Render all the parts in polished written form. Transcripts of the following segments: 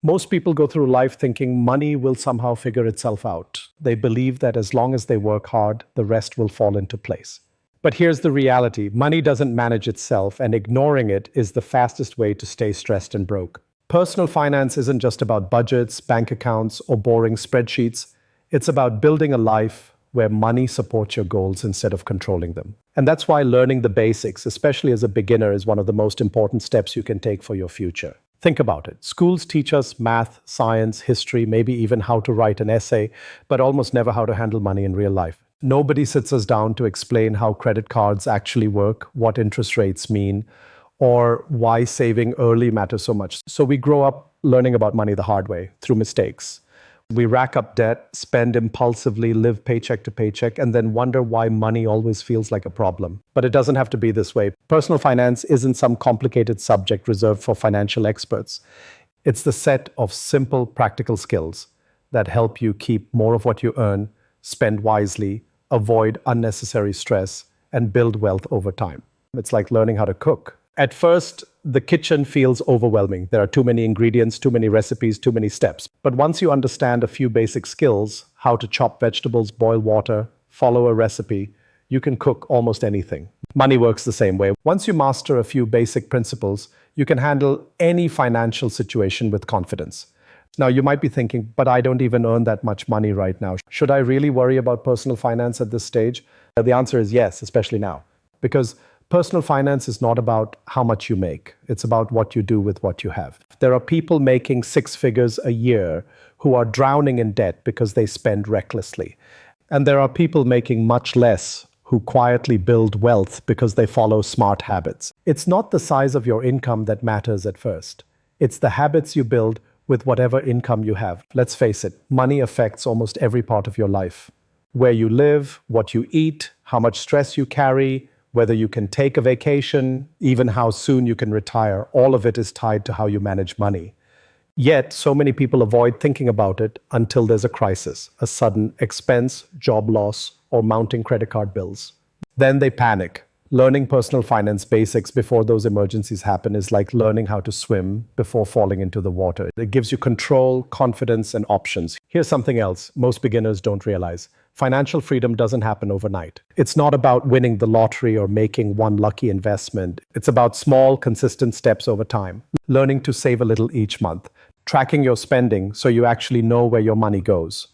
Most people go through life thinking money will somehow figure itself out. They believe that as long as they work hard, the rest will fall into place. But here's the reality: money doesn't manage itself, and ignoring it is the fastest way to stay stressed and broke. Personal finance isn't just about budgets, bank accounts, or boring spreadsheets. It's about building a life where money supports your goals instead of controlling them. And that's why learning the basics, especially as a beginner, is one of the most important steps you can take for your future. Think about it. Schools teach us math, science, history, maybe even how to write an essay, but almost never how to handle money in real life. Nobody sits us down to explain how credit cards actually work, what interest rates mean, or why saving early matters so much. So we grow up learning about money the hard way, through mistakes. We rack up debt, spend impulsively, live paycheck to paycheck, and then wonder why money always feels like a problem. But it doesn't have to be this way. Personal finance isn't some complicated subject reserved for financial experts. It's the set of simple, practical skills that help you keep more of what you earn, spend wisely, avoid unnecessary stress, and build wealth over time. It's like learning how to cook. At first, the kitchen feels overwhelming. There are too many ingredients, too many recipes, too many steps. But once you understand a few basic skills, how to chop vegetables, boil water, follow a recipe, you can cook almost anything. Money works the same way. Once you master a few basic principles, you can handle any financial situation with confidence. Now, you might be thinking, but I don't even earn that much money right now. Should I really worry about personal finance at this stage? The answer is yes, especially now. Because personal finance is not about how much you make. It's about what you do with what you have. There are people making six figures a year who are drowning in debt because they spend recklessly. And there are people making much less who quietly build wealth because they follow smart habits. It's not the size of your income that matters at first. It's the habits you build with whatever income you have. Let's face it, money affects almost every part of your life. Where you live, what you eat, how much stress you carry, whether you can take a vacation, even how soon you can retire, all of it is tied to how you manage money. Yet, so many people avoid thinking about it until there's a crisis, a sudden expense, job loss, or mounting credit card bills. Then they panic. Learning personal finance basics before those emergencies happen is like learning how to swim before falling into the water. It gives you control, confidence, and options. Here's something else most beginners don't realize. Financial freedom doesn't happen overnight. It's not about winning the lottery or making one lucky investment. It's about small, consistent steps over time. Learning to save a little each month. Tracking your spending so you actually know where your money goes.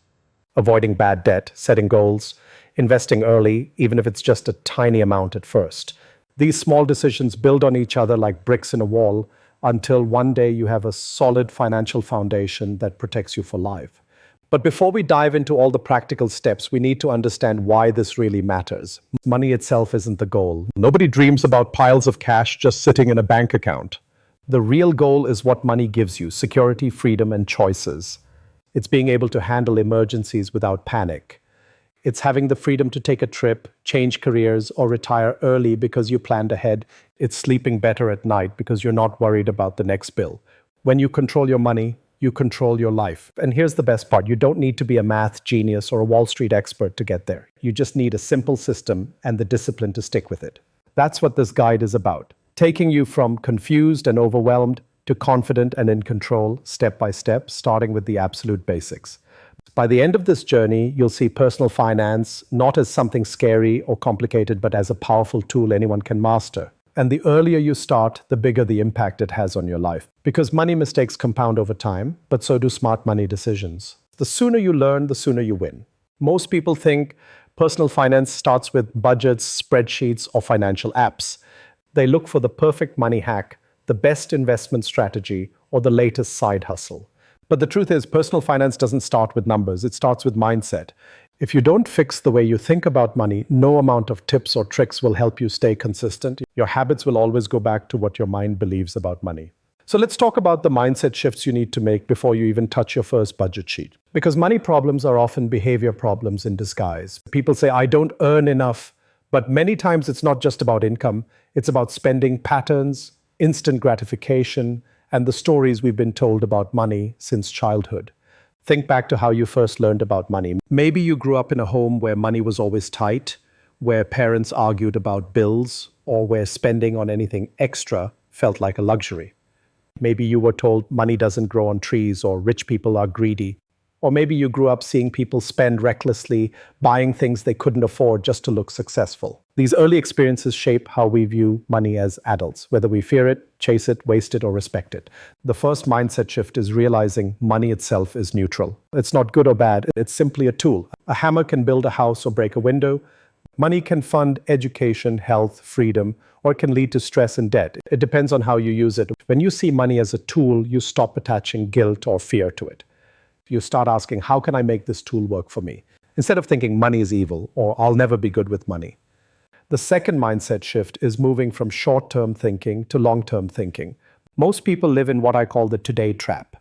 Avoiding bad debt, setting goals, investing early, even if it's just a tiny amount at first. These small decisions build on each other like bricks in a wall until one day you have a solid financial foundation that protects you for life. But before we dive into all the practical steps, we need to understand why this really matters. Money itself isn't the goal. Nobody dreams about piles of cash just sitting in a bank account. The real goal is what money gives you: security, freedom, and choices. It's being able to handle emergencies without panic. It's having the freedom to take a trip, change careers, or retire early because you planned ahead. It's sleeping better at night because you're not worried about the next bill. When you control your money, you control your life. And here's the best part: you don't need to be a math genius or a Wall Street expert to get there. You just need a simple system and the discipline to stick with it. That's what this guide is about. Taking you from confused and overwhelmed to confident and in control, step by step, starting with the absolute basics. By the end of this journey, you'll see personal finance not as something scary or complicated, but as a powerful tool anyone can master. And the earlier you start, the bigger the impact it has on your life. Because money mistakes compound over time, but so do smart money decisions. The sooner you learn, the sooner you win. Most people think personal finance starts with budgets, spreadsheets, or financial apps. They look for the perfect money hack, the best investment strategy, or the latest side hustle. But the truth is, personal finance doesn't start with numbers. It starts with mindset. If you don't fix the way you think about money, no amount of tips or tricks will help you stay consistent. Your habits will always go back to what your mind believes about money. So let's talk about the mindset shifts you need to make before you even touch your first budget sheet. Because money problems are often behavior problems in disguise. People say, I don't earn enough. But many times it's not just about income. It's about spending patterns, instant gratification, and the stories we've been told about money since childhood. Think back to how you first learned about money. Maybe you grew up in a home where money was always tight, where parents argued about bills, or where spending on anything extra felt like a luxury. Maybe you were told money doesn't grow on trees or rich people are greedy. Or maybe you grew up seeing people spend recklessly, buying things they couldn't afford just to look successful. These early experiences shape how we view money as adults, whether we fear it, chase it, waste it, or respect it. The first mindset shift is realizing money itself is neutral. It's not good or bad, it's simply a tool. A hammer can build a house or break a window. Money can fund education, health, freedom, or it can lead to stress and debt. It depends on how you use it. When you see money as a tool, you stop attaching guilt or fear to it. You start asking, how can I make this tool work for me? Instead of thinking money is evil or I'll never be good with money. The second mindset shift is moving from short-term thinking to long-term thinking. Most people live in what I call the today trap.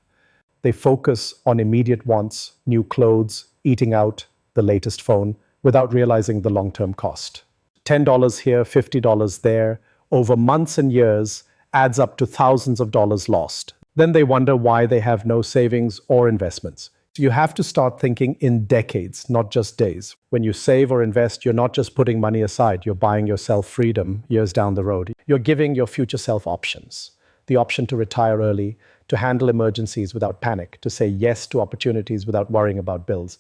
They focus on immediate wants, new clothes, eating out, the latest phone, without realizing the long-term cost. $10 here, $50 there, over months and years, adds up to thousands of dollars lost. Then they wonder why they have no savings or investments. So you have to start thinking in decades, not just days. When you save or invest, you're not just putting money aside, you're buying yourself freedom years down the road. You're giving your future self options. The option to retire early, to handle emergencies without panic, to say yes to opportunities without worrying about bills.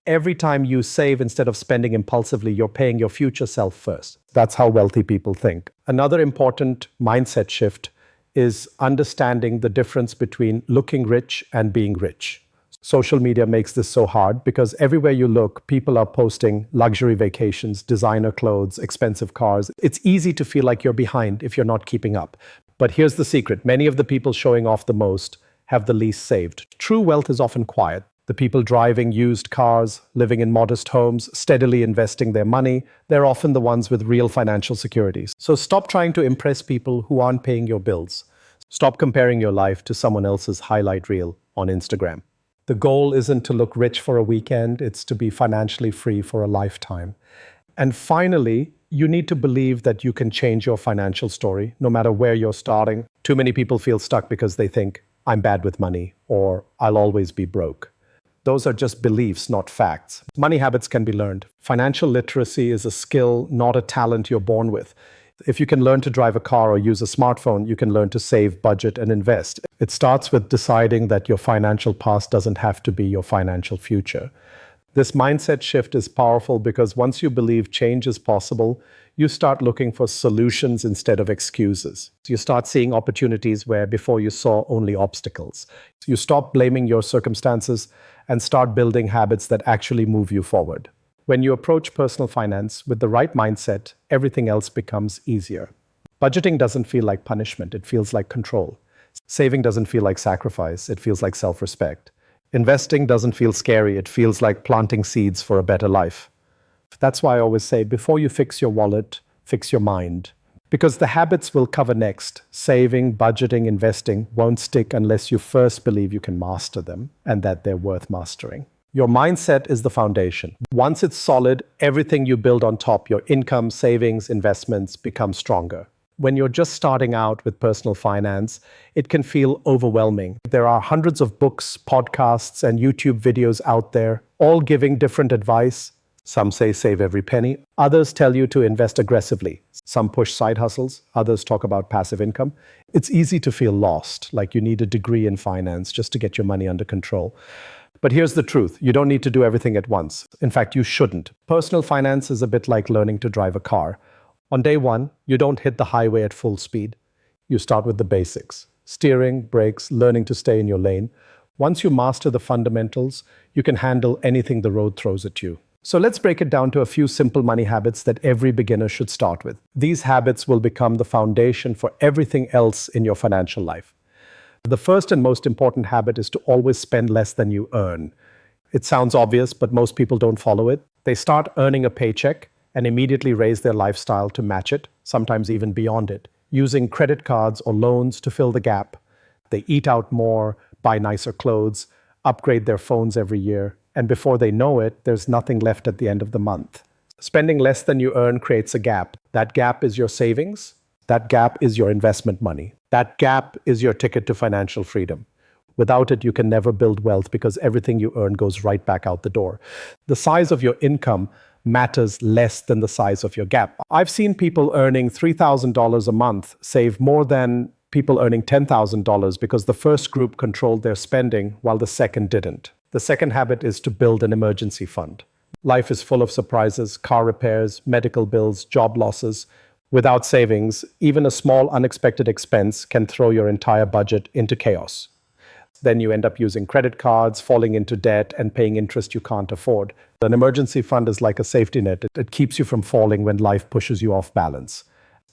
Every time you save instead of spending impulsively, you're paying your future self first. That's how wealthy people think. Another important mindset shift is understanding the difference between looking rich and being rich. Social media makes this so hard because everywhere you look, people are posting luxury vacations, designer clothes, expensive cars. It's easy to feel like you're behind if you're not keeping up. But here's the secret. Many of the people showing off the most have the least saved. True wealth is often quiet. The people driving used cars, living in modest homes, steadily investing their money, they're often the ones with real financial securities. So stop trying to impress people who aren't paying your bills. Stop comparing your life to someone else's highlight reel on Instagram. The goal isn't to look rich for a weekend, it's to be financially free for a lifetime. And finally, you need to believe that you can change your financial story, no matter where you're starting. Too many people feel stuck because they think, I'm bad with money, or I'll always be broke. Those are just beliefs, not facts. Money habits can be learned. Financial literacy is a skill, not a talent you're born with. If you can learn to drive a car or use a smartphone, you can learn to save, budget, and invest. It starts with deciding that your financial past doesn't have to be your financial future. This mindset shift is powerful because once you believe change is possible, you start looking for solutions instead of excuses. You start seeing opportunities where before you saw only obstacles. You stop blaming your circumstances and start building habits that actually move you forward. When you approach personal finance with the right mindset, everything else becomes easier. Budgeting doesn't feel like punishment, it feels like control. Saving doesn't feel like sacrifice, it feels like self-respect. Investing doesn't feel scary, it feels like planting seeds for a better life. That's why I always say, before you fix your wallet, fix your mind. Because the habits we'll cover next, saving, budgeting, investing, won't stick unless you first believe you can master them and that they're worth mastering. Your mindset is the foundation. Once it's solid, everything you build on top, your income, savings, investments, become stronger. When you're just starting out with personal finance, it can feel overwhelming. There are hundreds of books, podcasts, and YouTube videos out there, all giving different advice. Some say save every penny. Others tell you to invest aggressively. Some push side hustles. Others talk about passive income. It's easy to feel lost, like you need a degree in finance just to get your money under control. But here's the truth. You don't need to do everything at once. In fact, you shouldn't. Personal finance is a bit like learning to drive a car. On day one, you don't hit the highway at full speed. You start with the basics. Steering, brakes, learning to stay in your lane. Once you master the fundamentals, you can handle anything the road throws at you. So let's break it down to a few simple money habits that every beginner should start with. These habits will become the foundation for everything else in your financial life. The first and most important habit is to always spend less than you earn. It sounds obvious, but most people don't follow it. They start earning a paycheck and immediately raise their lifestyle to match it, sometimes even beyond it, using credit cards or loans to fill the gap. They eat out more, buy nicer clothes, upgrade their phones every year, and before they know it, there's nothing left at the end of the month. Spending less than you earn creates a gap. That gap is your savings. That gap is your investment money. That gap is your ticket to financial freedom. Without it, you can never build wealth because everything you earn goes right back out the door. The size of your income matters less than the size of your gap. I've seen people earning $3,000 a month save more than People earning $10,000 because the first group controlled their spending while the second didn't. The second habit is to build an emergency fund. Life is full of surprises, car repairs, medical bills, job losses. Without savings, even a small unexpected expense can throw your entire budget into chaos. Then you end up using credit cards, falling into debt, and paying interest you can't afford. An emergency fund is like a safety net. It keeps you from falling when life pushes you off balance.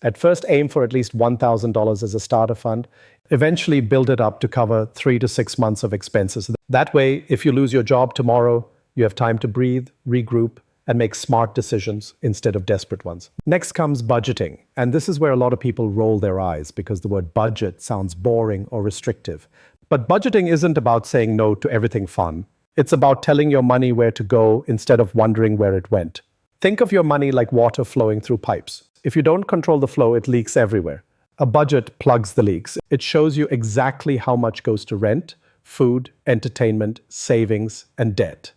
At first, aim for at least $1,000 as a starter fund. Eventually, build it up to cover 3 to 6 months of expenses. That way, if you lose your job tomorrow, you have time to breathe, regroup, and make smart decisions instead of desperate ones. Next comes budgeting. And this is where a lot of people roll their eyes because the word budget sounds boring or restrictive. But budgeting isn't about saying no to everything fun. It's about telling your money where to go instead of wondering where it went. Think of your money like water flowing through pipes. If you don't control the flow, it leaks everywhere. A budget plugs the leaks. It shows you exactly how much goes to rent, food, entertainment, savings, and debt.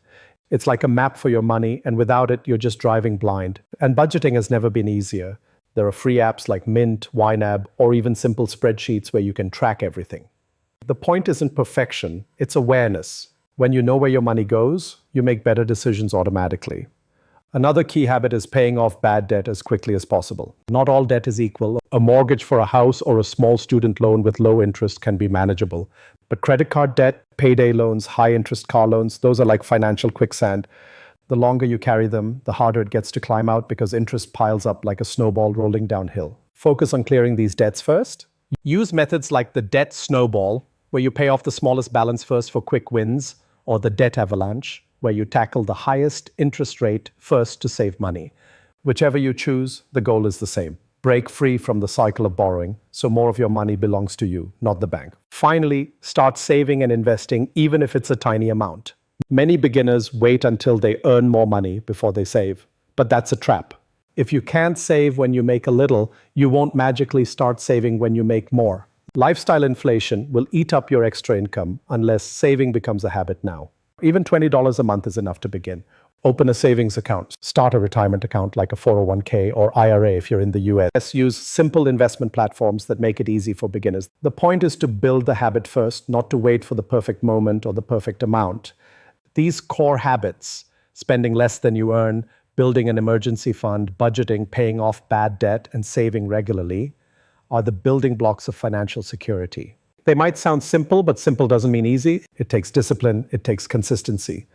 It's like a map for your money, and without it, you're just driving blind. And budgeting has never been easier. There are free apps like Mint, YNAB, or even simple spreadsheets where you can track everything. The point isn't perfection, it's awareness. When you know where your money goes, you make better decisions automatically. Another key habit is paying off bad debt as quickly as possible. Not all debt is equal. A mortgage for a house or a small student loan with low interest can be manageable. But credit card debt, payday loans, high-interest car loans, those are like financial quicksand. The longer you carry them, the harder it gets to climb out because interest piles up like a snowball rolling downhill. Focus on clearing these debts first. Use methods like the debt snowball, where you pay off the smallest balance first for quick wins, or the debt avalanche, where you tackle the highest interest rate first to save money. Whichever you choose, the goal is the same. Break free from the cycle of borrowing, so more of your money belongs to you, not the bank. Finally, start saving and investing, even if it's a tiny amount. Many beginners wait until they earn more money before they save, but that's a trap. If you can't save when you make a little, you won't magically start saving when you make more. Lifestyle inflation will eat up your extra income unless saving becomes a habit now. Even $20 a month is enough to begin. Open a savings account. Start a retirement account like a 401k or IRA if you're in the US. Use simple investment platforms that make it easy for beginners. The point is to build the habit first, not to wait for the perfect moment or the perfect amount. These core habits, spending less than you earn, building an emergency fund, budgeting, paying off bad debt, and saving regularly, are the building blocks of financial security. They might sound simple, but simple doesn't mean easy. It takes discipline, it takes consistency.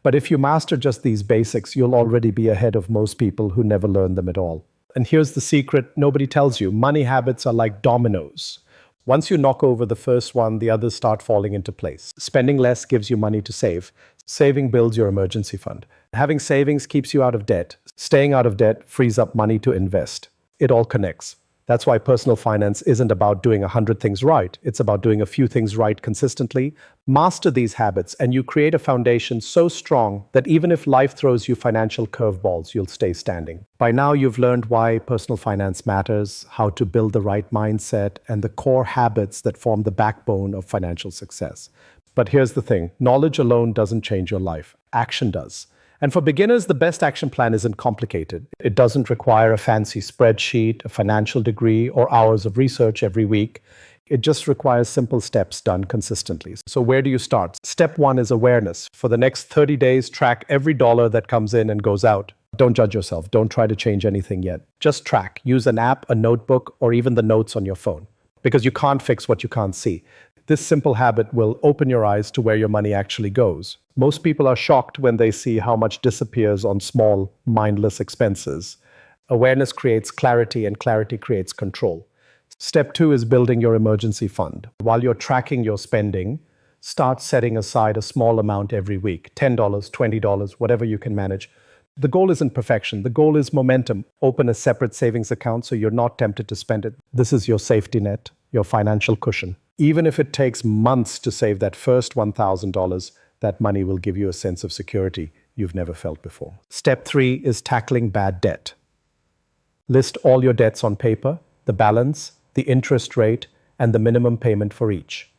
But if you master just these basics, you'll already be ahead of most people who never learn them at all. And here's the secret nobody tells you. Money habits are like dominoes. Once you knock over the first one, the others start falling into place. Spending less gives you money to save. Saving builds your emergency fund. Having savings keeps you out of debt. Staying out of debt frees up money to invest. It all connects. That's why personal finance isn't about doing 100 things right. It's about doing a few things right consistently. Master these habits, and you create a foundation so strong that even if life throws you financial curveballs, you'll stay standing. By now, you've learned why personal finance matters, how to build the right mindset, and the core habits that form the backbone of financial success. But here's the thing, knowledge alone doesn't change your life. Action does. And for beginners, the best action plan isn't complicated. It doesn't require a fancy spreadsheet, a financial degree, or hours of research every week. It just requires simple steps done consistently. So where do you start? Step one is awareness. For the next 30 days, track every dollar that comes in and goes out. Don't judge yourself. Don't try to change anything yet. Just track. Use an app, a notebook, or even the notes on your phone. Because you can't fix what you can't see. This simple habit will open your eyes to where your money actually goes. Most people are shocked when they see how much disappears on small, mindless expenses. Awareness creates clarity, and clarity creates control. Step two is building your emergency fund. While you're tracking your spending, start setting aside a small amount every week, $10, $20, whatever you can manage. The goal isn't perfection. The goal is momentum. Open a separate savings account so you're not tempted to spend it. This is your safety net, your financial cushion. Even if it takes months to save that first $1,000, that money will give you a sense of security you've never felt before. Step three is tackling bad debt. List all your debts on paper, the balance, the interest rate, and the minimum payment for each.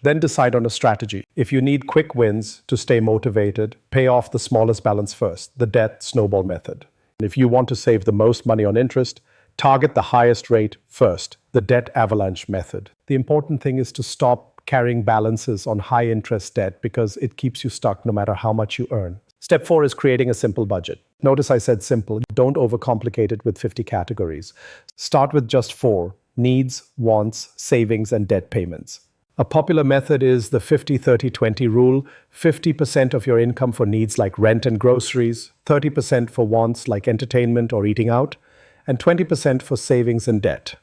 Then decide on a strategy. If you need quick wins to stay motivated, pay off the smallest balance first, the debt snowball method. And if you want to save the most money on interest, Target the highest rate first, the debt avalanche method. The important thing is to stop carrying balances on high interest debt because it keeps you stuck no matter how much you earn. Step 4 is creating a simple budget. Notice I said simple. Don't overcomplicate it with 50 categories. Start with just 4: needs, wants, savings, and debt payments. A popular method is the 50-30-20 rule: 50% of your income for needs like rent and groceries, 30% for wants like entertainment or eating out, and 20% for savings and debt.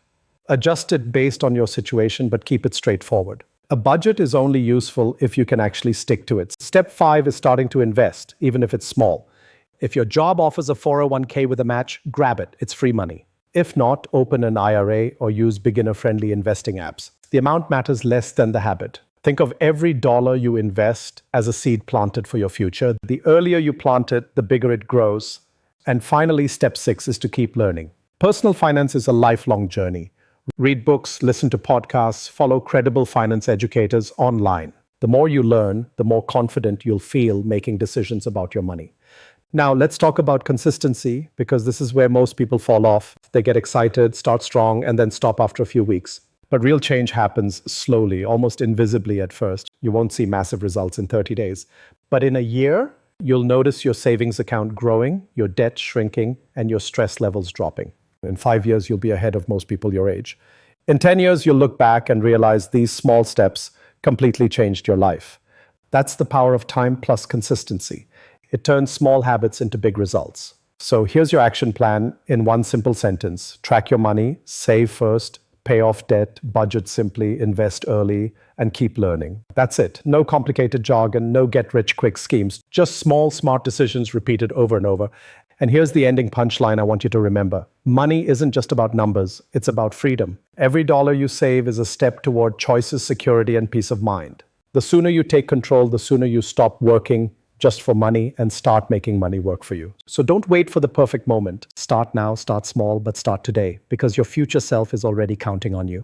Adjust it based on your situation, but keep it straightforward. A budget is only useful if you can actually stick to it. Step 5 is starting to invest, even if it's small. If your job offers a 401k with a match, grab it. It's free money. If not, open an IRA or use beginner-friendly investing apps. The amount matters less than the habit. Think of every dollar you invest as a seed planted for your future. The earlier you plant it, the bigger it grows. And finally, step 6 is to keep learning. Personal finance is a lifelong journey. Read books, listen to podcasts, follow credible finance educators online. The more you learn, the more confident you'll feel making decisions about your money. Now, let's talk about consistency, because this is where most people fall off. They get excited, start strong, and then stop after a few weeks. But real change happens slowly, almost invisibly at first. You won't see massive results in 30 days. But in a year, you'll notice your savings account growing, your debt shrinking, and your stress levels dropping. In 5 years, you'll be ahead of most people your age. In 10 years, you'll look back and realize these small steps completely changed your life. That's the power of time plus consistency. It turns small habits into big results. So here's your action plan in one simple sentence. Track your money, save first, pay off debt, budget simply, invest early, and keep learning. That's it. No complicated jargon, no get-rich-quick schemes. Just small, smart decisions repeated over and over. And here's the ending punchline I want you to remember. Money isn't just about numbers. It's about freedom. Every dollar you save is a step toward choices, security, and peace of mind. The sooner you take control, the sooner you stop working just for money and start making money work for you. So don't wait for the perfect moment. Start now, start small, but start today, because your future self is already counting on you.